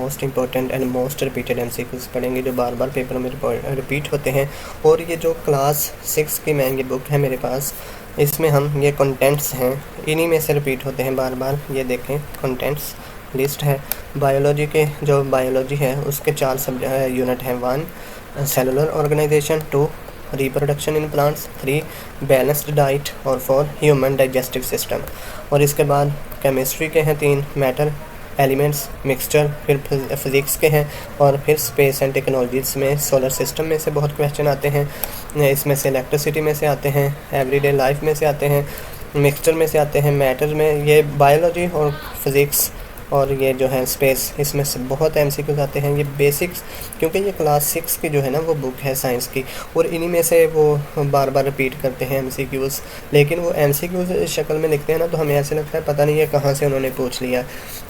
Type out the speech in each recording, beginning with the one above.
Most important and most repeated MCQs पढ़ेंगे जो बार बार paper में रिपीट होते हैं। और ये जो क्लास 6 की महंगी बुक है मेरे पास, इसमें हम ये कंटेंट्स हैं, इन्हीं में से रिपीट होते हैं बार बार। ये देखें, कंटेंट्स लिस्ट है। बायोलॉजी के जो बायोलॉजी है उसके 4 यूनिट हैं। 1 cellular organisation, 2 reproduction in plants, 3 balanced diet और 4 ह्यूमन डाइजेस्टिव सिस्टम। और इसके बाद केमिस्ट्री के हैं 3 मैटर, एलिमेंट्स, मिक्सचर, फिर फिज़िक्स के हैं। और फिर स्पेस एंड टेक्नोलॉजीज़ में सोलर सिस्टम में से बहुत क्वेश्चन आते हैं, इसमें से इलेक्ट्रिसिटी में से आते हैं, एवरीडे लाइफ में से आते हैं, मिक्सचर में से आते हैं, मैटर में, ये बायोलॉजी और फिज़िक्स और ये जो है स्पेस, इसमें से बहुत एमसीक्यूज आते हैं। ये बेसिक्स, क्योंकि ये क्लास 6 की जो है ना वो बुक है साइंस की, और इन्हीं में से वो बार बार रिपीट करते हैं एमसीक्यूज़। लेकिन वो एमसीक्यूज़ इस शक्ल में लिखते हैं ना, तो हमें ऐसे लगता है पता नहीं ये कहाँ से उन्होंने पूछ लिया।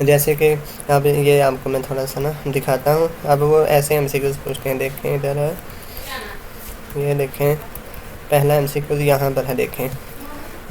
जैसे कि अब ये आपको मैं थोड़ा सा ना दिखाता हूँ। अब वो ऐसे एमसीक्यूज़ पूछते हैं, देखें इधर है, ये देखें पहला एमसीक्यूज़ यहाँ पर है, देखें।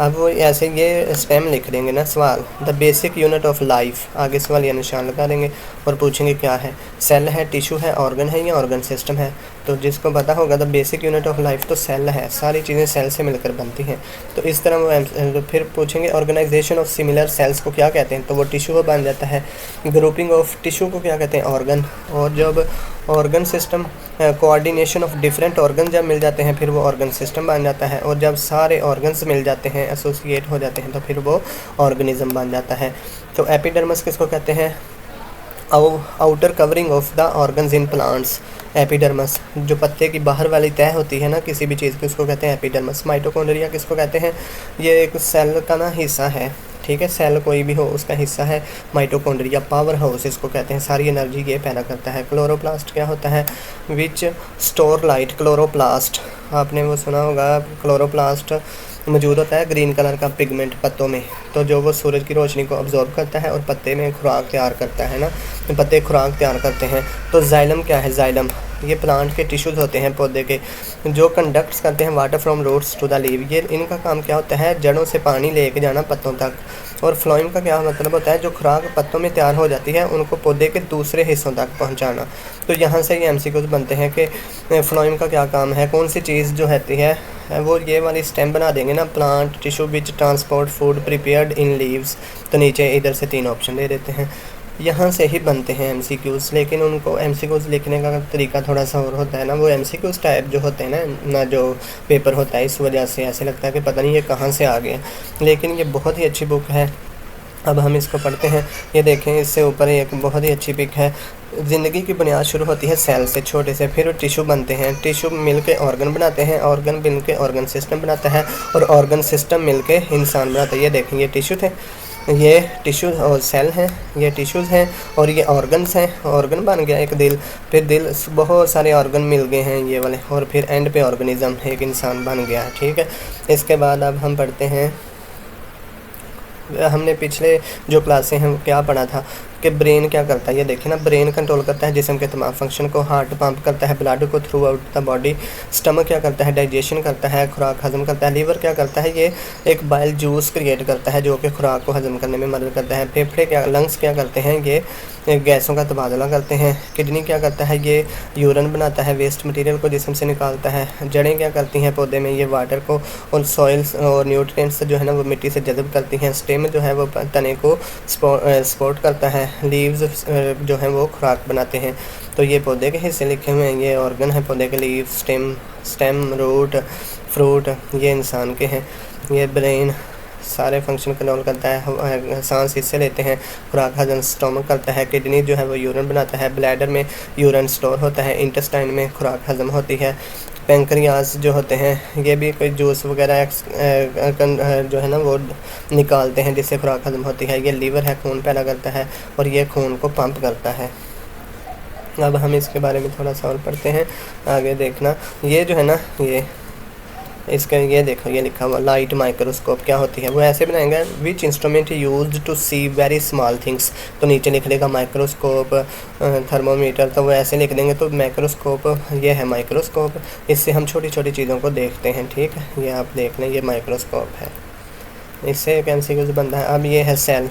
अब वो ऐसे ये स्टेम लिख देंगे ना, सवाल the basic unit of life, आगे सवाल या निशान लगा देंगे और पूछेंगे क्या है, सेल है, टिश्यू है, ऑर्गन है या ऑर्गन सिस्टम है। तो जिसको पता होगा the basic unit of life तो सेल है, सारी चीज़ें सेल से मिलकर बनती हैं। तो इस तरह वो फिर पूछेंगे ऑर्गेनाइजेशन ऑफ सिमिलर सेल्स को क्या कहते हैं, तो वो टिश्यू बन जाता है। ग्रुपिंग ऑफ टिश्यू को क्या कहते हैं, ऑर्गन। और जब organ system, coordination of different organ जब मिल जाते हैं फिर वो ऑर्गन सिस्टम बन जाता है। और जब सारे ऑर्गन्स मिल जाते हैं, एसोसिएट हो जाते हैं, तो फिर वो ऑर्गेनिज्म बन जाता है। तो एपिडर्मिस किसको कहते हैं, outer covering of the organs in plants. Epidermis जो पत्ते की बाहर वाली तह होती है ना किसी भी चीज़ की, उसको कहते हैं एपिडर्मस। माइटोकॉन्ड्रिया किसको कहते हैं, ये एक सेल का ना हिस्सा है, ठीक है, सेल कोई भी हो उसका हिस्सा है माइटोकॉन्ड्रिया। पावर हाउस इसको कहते हैं, सारी एनर्जी ये पैदा करता है। क्लोरोप्लास्ट क्या होता है, विच स्टोर लाइट। क्लोरोप्लास्ट आपने वो सुना होगा, क्लोरोप्लास्ट मौजूद होता है ग्रीन कलर का पिगमेंट पत्तों में, तो जो वो सूरज की रोशनी को अब्जॉर्ब करता है और पत्ते में खुराक तैयार करता है ना, पत्ते खुराक तैयार करते हैं। तो जाइलम क्या है, जाइलम ये प्लांट के टिश्यूज़ होते हैं पौधे के, जो कंडक्ट्स करते हैं water from roots to the leave. ये इनका काम क्या होता है, जड़ों से पानी लेके जाना पत्तों तक। और फ्लोइम का क्या मतलब होता है, जो खुराक पत्तों में तैयार हो जाती है उनको पौधे के दूसरे हिस्सों तक पहुंचाना। तो यहाँ से ये एमसीक्यूज़ बनते हैं कि फ्लोइम का क्या काम है, कौन सी चीज़ जो रहती है वो ये वाली स्टेम बना देंगे ना, plant tissue which transport food prepared in leaves. तो नीचे इधर से 3 ऑप्शन दे देते हैं, यहाँ से ही बनते हैं एमसीक्यूज़। लेकिन उनको एमसीक्यूज़ लिखने का तरीका थोड़ा सा और होता है ना, वो एमसीक्यूज़ टाइप जो होते हैं ना जो पेपर होता है, इस वजह से ऐसे लगता है कि पता नहीं ये कहाँ से आ गया। लेकिन ये बहुत ही अच्छी बुक है। अब हम इसको पढ़ते हैं। ये देखें, इससे ऊपर एक बहुत ही अच्छी पिक है। ज़िंदगी की बुनियाद शुरू होती है सेल से, छोटे से, फिर टिश्यू बनते हैं, टिश्यू मिलके ऑर्गन बनाते हैं, ऑर्गन मिलके ऑर्गन सिस्टम बनाता है, और ऑर्गन सिस्टम मिलके इंसान बनाता है। ये देखें, ये टिश्यू थे, ये टिश्यूज़ और सेल हैं, ये टिश्यूज़ हैं और ये ऑर्गन्स हैं। ऑर्गन बन गया एक दिल, फिर दिल, बहुत सारे ऑर्गन मिल गए हैं ये वाले, और फिर एंड पे ऑर्गेनिज्म एक इंसान बन गया है, ठीक है। इसके बाद अब हम पढ़ते हैं, हमने पिछले जो क्लासें हैं क्या पढ़ा था कि ब्रेन क्या करता है। ये देखें ना, ब्रेन कंट्रोल करता है जिस्म के तमाम फंक्शन को, हार्ट पंप करता है ब्लड को through out the body, stomach क्या करता है, डाइजेशन करता है, खुराक हजम करता है, लीवर क्या करता है, ये एक बाइल जूस क्रिएट करता है जो कि खुराक को हजम करने में मदद करता है, फेफड़े क्या, लंग्स क्या करते हैं, ये गैसों का तबादला करते हैं, किडनी क्या करता है, ये यूरिन बनाता है, वेस्ट मटेरियल को जिस्म से निकालता है, जड़ें क्या करती हैं पौधे में, ये वाटर को और सॉइल्स और न्यूट्रिएंट्स जो है ना वो मिट्टी से जज़ब करती हैं, स्टेम जो है वो तने को सपोर्ट करता है, लीव्स जो हैं वो खुराक बनाते हैं। तो ये पौधे के हिस्से लिखे हुए हैं, ये ऑर्गन है पौधे के, लीव, स्टेम, रूट, फ्रूट ये इंसान के हैं, ये ब्रेन सारे फंक्शन कंट्रोल करता है, सांस हिस्से लेते हैं, खुराक हजम स्टोमक करता है, किडनी जो है वो यूरिन बनाता है, ब्लैडर में यूरिन स्टोर होता है, इंटेस्टाइन में खुराक हजम होती है, पेंक्रियास जो होते हैं ये भी कोई जूस वगैरह जो है ना वो निकालते हैं जिससे खुराक हजम होती है, ये लीवर है खून पैदा करता है और ये खून को पंप करता है। अब हम इसके बारे में थोड़ा सा और पढ़ते हैं, आगे देखना। ये जो है ना ये इसका ये देखो, ये लिखा हुआ लाइट माइक्रोस्कोप क्या होती है, वो ऐसे बनाएंगे, which instrument used to see very small things. तो नीचे लिख देगा माइक्रोस्कोप, थर्मोमीटर, तो वो ऐसे लिख देंगे। तो माइक्रोस्कोप ये है माइक्रोस्कोप, इससे हम छोटी छोटी चीज़ों को देखते हैं, ठीक है। ये आप देख लें, ये माइक्रोस्कोप है, इससे एक एमसीक्यू बनता है। अब ये है सेल।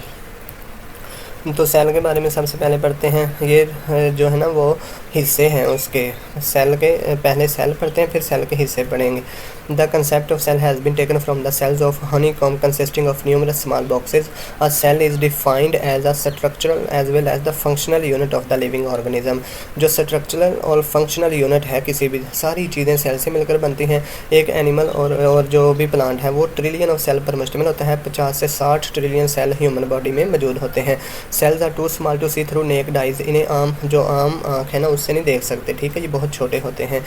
तो सेल के बारे में सबसे पहले पढ़ते हैं। ये जो है ना वो हिस्से हैं उसके, सेल के पहले सेल पढ़ते हैं फिर सेल के हिस्से पढ़ेंगे। The concept of cell has been taken from the cells of honeycomb consisting of numerous small boxes. A cell is defined as a structural as well as the functional unit of the living organism. जो structural और functional unit है किसी भी, सारी चीज़ें cell से मिलकर बनती हैं। एक एनिमल और जो भी प्लांट है वो ट्रिलियन ऑफ सेल पर मुश्तमिल होता है। 50 से 60 ट्रिलियन सेल ह्यूमन बॉडी में मौजूद होते हैं। Cells are too small to see through naked eyes. इन्हें आम आँख है ना उससे नहीं देख सकते, ठीक है, ये बहुत छोटे होते हैं।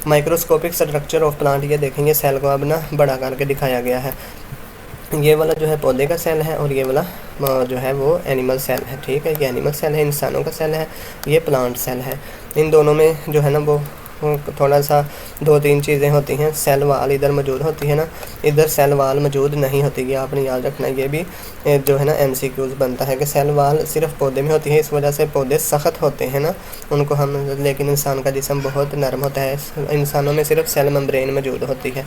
माइक्रोस्कोपिक स्ट्रक्चर ऑफ प्लांट, ये देखेंगे सेल को अब ना बड़ा करके दिखाया गया है। ये वाला जो है पौधे का सेल है और ये वाला जो है वो एनिमल सेल है, ठीक है। ये एनिमल सेल है, इंसानों का सेल है, ये प्लांट सेल है। इन दोनों में जो है ना वो थोड़ा सा 2-3 चीज़ें होती हैं। सेल वाल इधर मौजूद होती है ना, इधर सेल वाल मौजूद नहीं होती, ये आपने याद रखना। ये भी जो है ना MCQs बनता है कि सेल वाल सिर्फ पौधे में होती है, इस वजह से पौधे सख्त होते हैं ना उनको हम, लेकिन इंसान का जिस्म बहुत नरम होता है। इंसानों में सिर्फ सेल मेम्ब्रेन मौजूद होती है।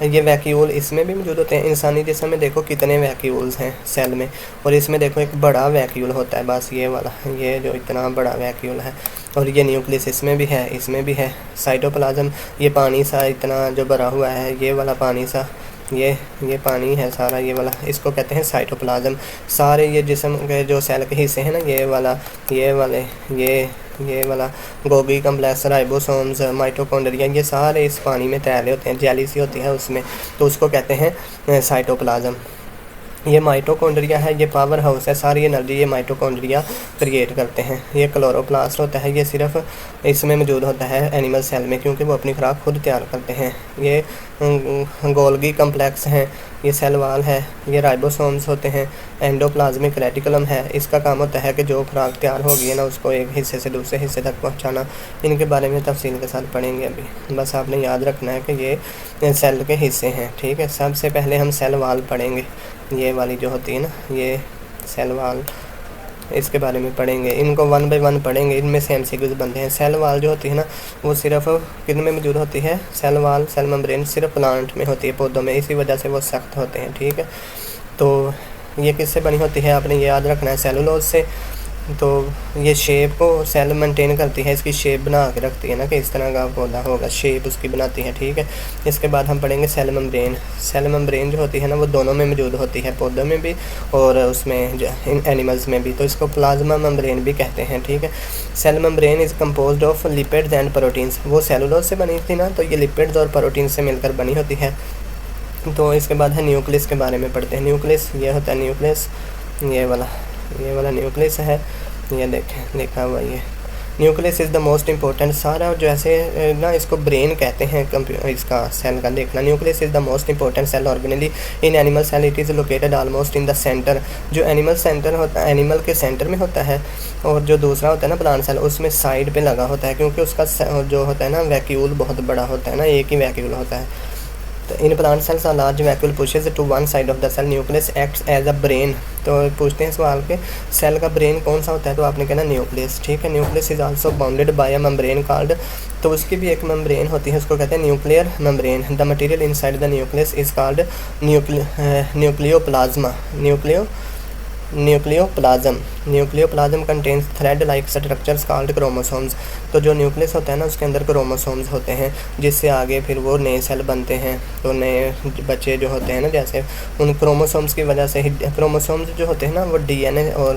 ये वैक्यूल इसमें भी मौजूद होते हैं। इंसानी जिस्म में देखो कितने वैक्यूल्स हैं सेल में, और इसमें देखो एक बड़ा वैक्यूल होता है, बस ये वाला, ये जो इतना बड़ा वैक्यूल है। और ये न्यूक्लियस इसमें भी है, इसमें भी है। साइटोप्लाज्म, ये पानी सा इतना जो भरा हुआ है, ये वाला पानी सा, ये पानी है सारा, ये वाला, इसको कहते हैं साइटोप्लाज्म। सारे ये जिस्म के जो सेल के हिस्से हैं ना, ये वाला, ये वाले, ये वाला गोगी कम्प्लेक्स, राइबोसोम्स, माइटोकॉन्ड्रिया, ये सारे इस पानी में तैरे होते हैं, जेली सी होती है उसमें, तो उसको कहते हैं साइटोप्लाज्म। ये माइटोकॉन्ड्रिया है, ये पावर हाउस है, सारी एनर्जी ये माइटोकॉन्ड्रिया क्रिएट करते हैं। ये क्लोरोप्लास्ट होता है, ये सिर्फ इसमें मौजूद होता है एनिमल सेल में, क्योंकि वो अपनी खुराक खुद तैयार करते हैं। ये गोल्गी कम्प्लेक्स हैं, ये सेल वाल है, ये राइबोसोम्स होते हैं, एंडोप्लाज्मिक रेटिकुलम है, इसका काम होता है कि जो खुराक तैयार होगी है ना उसको एक हिस्से से दूसरे हिस्से तक पहुंचाना। इनके बारे में तफसील के साथ पढ़ेंगे अभी, बस आपने याद रखना है कि ये सेल के हिस्से हैं, ठीक है। सबसे पहले हम सेल वाल पढ़ेंगे, ये वाली जो होती है ना, ये सेल वाल, इसके बारे में पढ़ेंगे। इनको 1 बाय 1 पढ़ेंगे, इनमें से MCQs बनते हैं। सेल वाल जो होती है ना वो सिर्फ किन में मौजूद होती है, सेल वाल, सेल मेम्ब्रेन सिर्फ प्लांट में होती है, पौधों में, इसी वजह से वो सख्त होते हैं, ठीक है। तो ये किससे बनी होती है आपने ये याद रखना है, सेलुलोज से। तो ये शेप को सेल मेंटेन करती है, इसकी शेप बना के रखती है ना कि इस तरह का पौधा होगा, शेप उसकी बनाती है, ठीक है। इसके बाद हम पढ़ेंगे सेल मेम्ब्रेन। सेल मेम्ब्रेन जो होती है ना वो दोनों में मौजूद होती है, पौधों में भी और उसमें इन एनिमल्स में भी, तो इसको प्लाज्मा मेम्ब्रेन भी कहते हैं, ठीक है। Cell membrane is composed of lipids and proteins. वो सेलुलोज से बनी थी ना, तो ये लिपिड्स और प्रोटीन से मिलकर बनी होती है। तो इसके बाद है न्यूक्लियस के बारे में पढ़ते हैं। न्यूक्लियस, ये होता है न्यूक्लियस, ये वाला न्यूक्लियस है, ये देखें लिखा हुआ ये nucleus is the most important. सारा जो ऐसे ना इसको ब्रेन कहते हैं इसका सेल का, देखना। Nucleus is the most important cell organelle in animal cell, it is located almost in the centre. जो एनिमल सेंटर होता है, एनिमल के सेंटर में होता है, और जो दूसरा होता है ना प्लांट सेल, उसमें साइड पे लगा होता है, क्योंकि उसका जो होता है ना वैक्यूल बहुत बड़ा होता है ना, एक ही वैक्यूल होता है। तो in plant cells are large vacuole pushes to one side of the cell, nucleus acts as a brain. तो पूछते हैं सवाल के सेल का ब्रेन कौन सा होता है, तो आपने कहना न्यूक्लियस, ठीक है। Nucleus is also bounded by a membrane called, तो उसकी भी एक मेम्ब्रेन होती है, उसको कहते हैं nuclear membrane. The material inside the nucleus is called nucleoplasm. Nucleoplasm contains thread like structures called chromosomes. तो जो न्यूक्लियस होता है ना उसके अंदर क्रोमोसोम्स होते हैं, जिससे आगे फिर वो नए सेल बनते हैं। तो नए बच्चे जो होते हैं ना, जैसे उन क्रोमोसोम्स की वजह से ही, क्रोमोसोम्स जो होते हैं ना वो DNA और